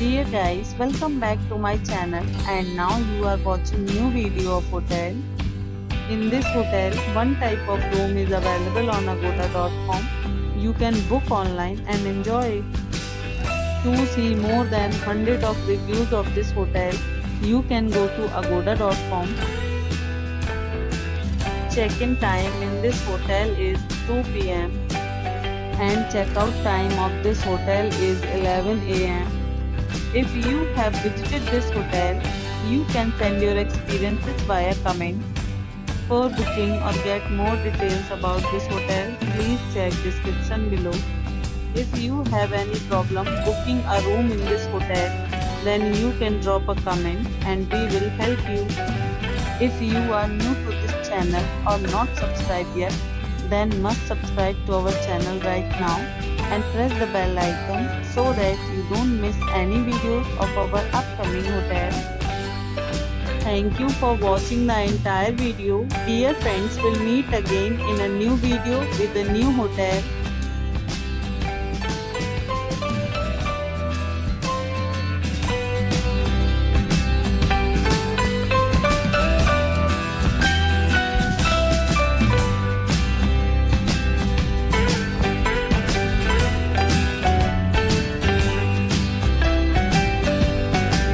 Dear guys, welcome back to my channel, and now you are watching new video of hotel. In this hotel, one type of room is available on agoda.com. You can book online and enjoy it. To see more than 100 of reviews of this hotel, you can go to agoda.com. Check-in time in this hotel is 2 p.m. and check-out time of this hotel is 11 a.m. If you have visited this hotel, you can send your experiences via comment. For booking or get more details about this hotel, please check description below. If you have any problem booking a room in this hotel, then you can drop a comment and we will help you. If you are new to this channel or not subscribed yet, then must subscribe to our channel right now and press the bell icon so that you don't miss any videos of our upcoming hotel. Thank you for watching the entire video. Dear friends, we'll meet again in a new video with a new hotel.